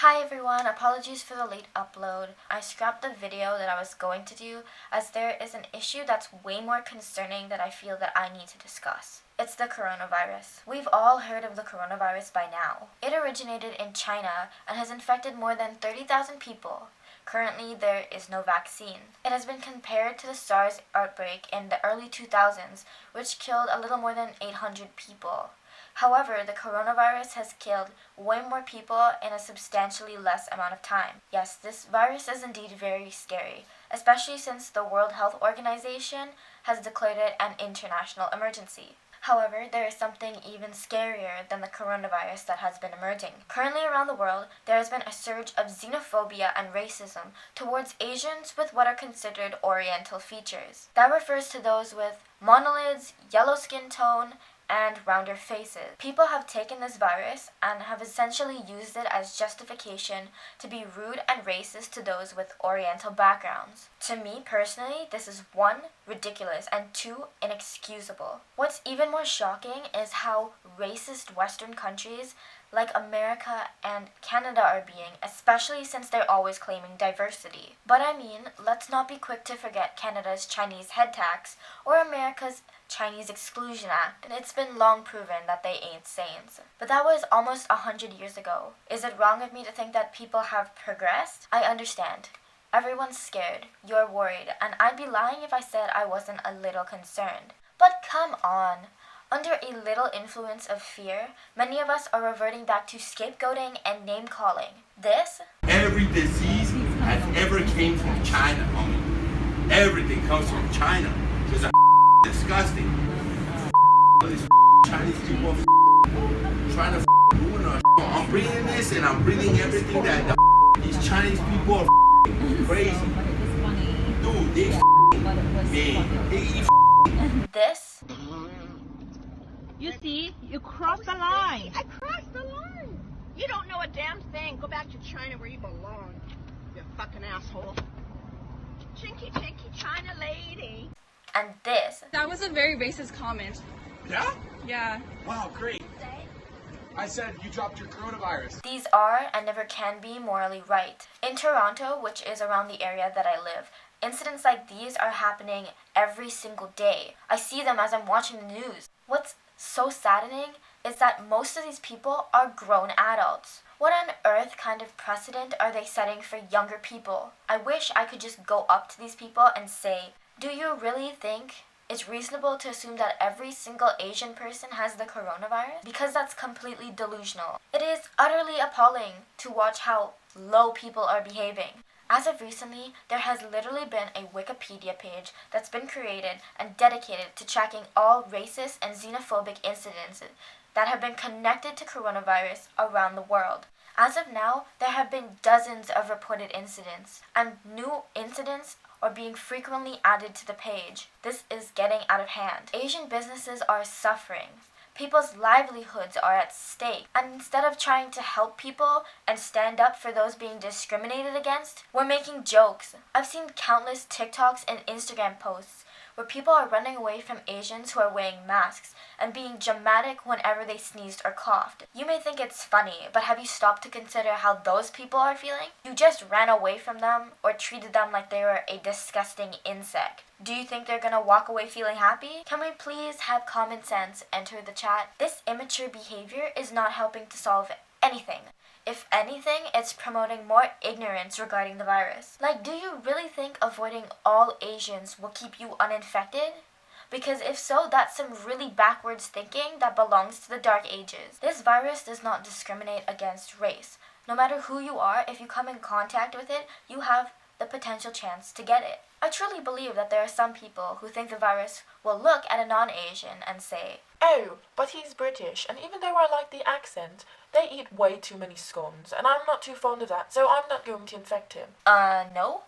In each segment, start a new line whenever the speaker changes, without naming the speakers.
Hi everyone, apologies for the late upload. I scrapped the video that I was going to do as there is an issue that's way more concerning that I feel that I need to discuss. It's the coronavirus. We've all heard of the coronavirus by now. It originated in China and has infected more than 30,000 people. Currently, there is no vaccine. It has been compared to the SARS outbreak in the early 2000s, which killed a little more than 800 people. However, the coronavirus has killed way more people in a substantially less amount of time. Yes, this virus is indeed very scary, especially since the World Health Organization has declared it an international emergency. However, there is something even scarier than the coronavirus that has been emerging. Currently around the world, there has been a surge of xenophobia and racism towards Asians with what are considered Oriental features. That refers to those with monolids, yellow skin tone, and rounder faces. People have taken this virus and have essentially used it as justification to be rude and racist to those with Oriental backgrounds. To me personally, this is 1, ridiculous, and 2, inexcusable. What's even more shocking is how racist Western countries like America and Canada are being, especially since they're always claiming diversity. But I mean, let's not be quick to forget Canada's Chinese head tax or America's Chinese Exclusion Act, and it's been long proven that they ain't saints. But that was almost 100 years ago. Is it wrong of me to think that people have progressed? I understand. Everyone's scared, you're worried, and I'd be lying if I said I wasn't a little concerned. But come on. Under a little influence of fear, many of us are reverting back to scapegoating and name-calling. This?
Every disease has ever came from China, homie. Everything comes from China. It's disgusting. These Chinese people trying to ruin us. I'm breathing this and I'm breathing everything that these Chinese people are crazy. Dude, they man.
This?
You see, you crossed the line.
I crossed the line. You don't know a damn thing. Go back to China where you belong, you fucking asshole. Chinky tinky China lady.
And this?
That was a very racist comment.
Yeah?
Yeah.
Wow, great. I said you dropped your coronavirus.
These are and never can be morally right. In Toronto, which is around the area that I live, incidents like these are happening every single day. I see them as I'm watching the news. What's so saddening is that most of these people are grown adults. What on earth kind of precedent are they setting for younger people? I wish I could just go up to these people and say, do you really think it's reasonable to assume that every single Asian person has the coronavirus? Because that's completely delusional. It is utterly appalling to watch how low people are behaving. As of recently, there has literally been a Wikipedia page that's been created and dedicated to tracking all racist and xenophobic incidents that have been connected to coronavirus around the world. As of now, there have been dozens of reported incidents, and new incidents are being frequently added to the page. This is getting out of hand. Asian businesses are suffering. People's livelihoods are at stake. And instead of trying to help people and stand up for those being discriminated against, we're making jokes. I've seen countless TikToks and Instagram posts where people are running away from Asians who are wearing masks and being dramatic whenever they sneezed or coughed. You may think it's funny, but have you stopped to consider how those people are feeling? You just ran away from them or treated them like they were a disgusting insect. Do you think they're gonna walk away feeling happy? Can we please have common sense enter the chat? This immature behavior is not helping to solve anything. If anything, it's promoting more ignorance regarding the virus. Like, do you really think avoiding all Asians will keep you uninfected? Because if so, that's some really backwards thinking that belongs to the Dark Ages. This virus does not discriminate against race. No matter who you are, if you come in contact with it, you have the potential chance to get it. I truly believe that there are some people who think the virus will look at a non-Asian and say,
"Oh, but he's British, and even though I like the accent, they eat way too many scones, and I'm not too fond of that, so I'm not going to infect him."
No?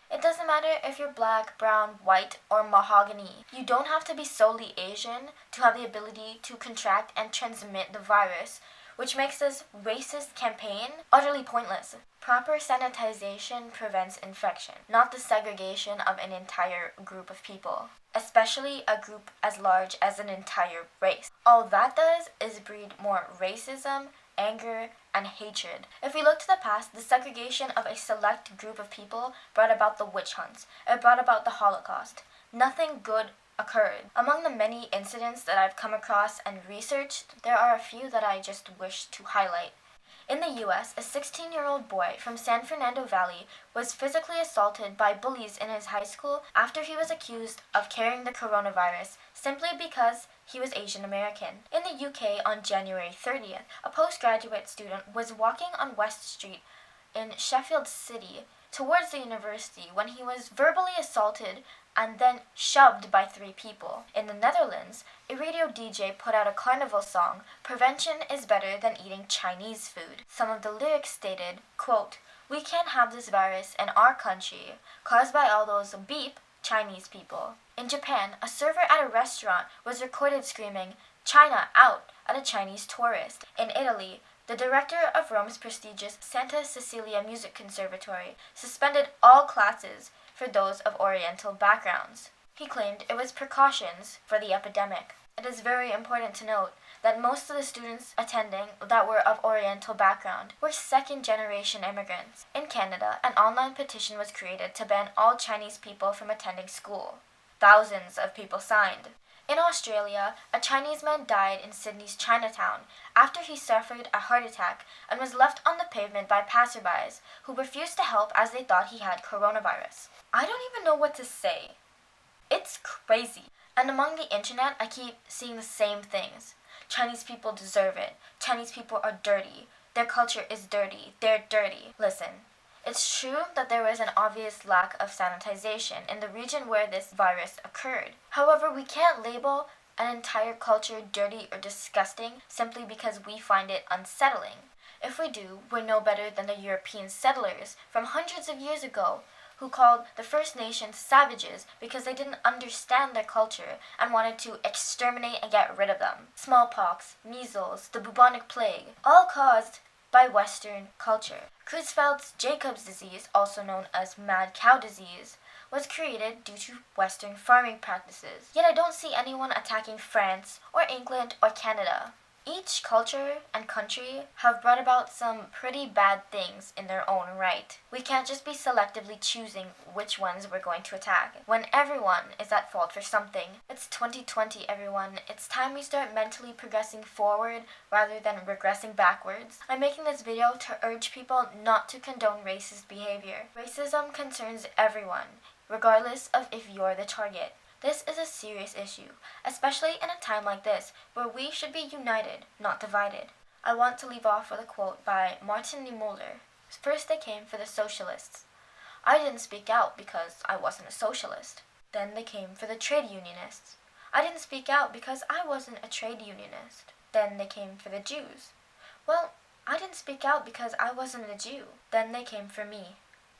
It doesn't matter if you're black, brown, white, or mahogany. You don't have to be solely Asian to have the ability to contract and transmit the virus, which makes this racist campaign utterly pointless. Proper sanitization prevents infection, not the segregation of an entire group of people, especially a group as large as an entire race. All that does is breed more racism anger and hatred. If we look to the past, the segregation of a select group of people brought about the witch hunts. It brought about the Holocaust. Nothing good occurred. Among the many incidents that I've come across and researched, there are a few that I just wish to highlight. In the US, a 16-year-old boy from San Fernando Valley was physically assaulted by bullies in his high school after he was accused of carrying the coronavirus simply because he was Asian American. In the UK, on January 30th, a postgraduate student was walking on West Street in Sheffield City towards the university when he was verbally assaulted and then shoved by 3 people. In the Netherlands, a radio DJ put out a carnival song, "Prevention is better than eating Chinese food." Some of the lyrics stated, quote, "We can't have this virus in our country, caused by all those beep Chinese people." In Japan, a server at a restaurant was recorded screaming, "China out," at a Chinese tourist. In Italy, the director of Rome's prestigious Santa Cecilia Music Conservatory suspended all classes for those of Oriental backgrounds. He claimed it was precautions for the epidemic. It is very important to note that most of the students attending that were of Oriental background were second-generation immigrants. In Canada, an online petition was created to ban all Chinese people from attending school. Thousands of people signed. In Australia, a Chinese man died in Sydney's Chinatown after he suffered a heart attack and was left on the pavement by passerbys who refused to help as they thought he had coronavirus. I don't even know what to say. It's crazy. And among the internet, I keep seeing the same things. Chinese people deserve it. Chinese people are dirty. Their culture is dirty. They're dirty. Listen. It's true that there was an obvious lack of sanitization in the region where this virus occurred. However, we can't label an entire culture dirty or disgusting simply because we find it unsettling. If we do, we're no better than the European settlers from hundreds of years ago who called the First Nations savages because they didn't understand their culture and wanted to exterminate and get rid of them. Smallpox, measles, the bubonic plague, all caused by Western culture. Creutzfeldt-Jacobs disease, also known as mad cow disease, was created due to Western farming practices. Yet I don't see anyone attacking France or England or Canada. Each culture and country have brought about some pretty bad things in their own right. We can't just be selectively choosing which ones we're going to attack when everyone is at fault for something. It's 2020, everyone. It's time we start mentally progressing forward rather than regressing backwards. I'm making this video to urge people not to condone racist behavior. Racism concerns everyone, regardless of if you're the target. This is a serious issue, especially in a time like this where we should be united, not divided. I want to leave off with a quote by Martin Niemöller. First they came for the socialists. I didn't speak out because I wasn't a socialist. Then they came for the trade unionists. I didn't speak out because I wasn't a trade unionist. Then they came for the Jews. Well, I didn't speak out because I wasn't a Jew. Then they came for me.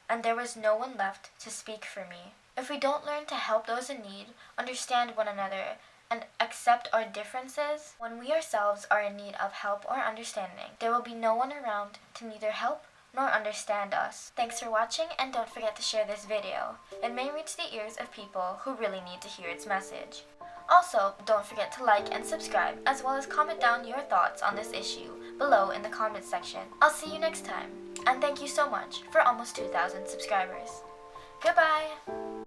And there was no one left to speak for me. If we don't learn to help those in need, understand one another, and accept our differences, when we ourselves are in need of help or understanding, there will be no one around to neither help nor understand us. Thanks for watching, and don't forget to share this video. It may reach the ears of people who really need to hear its message. Also, don't forget to like and subscribe, as well as comment down your thoughts on this issue below in the comments section. I'll see you next time, and thank you so much for almost 2,000 subscribers. Goodbye!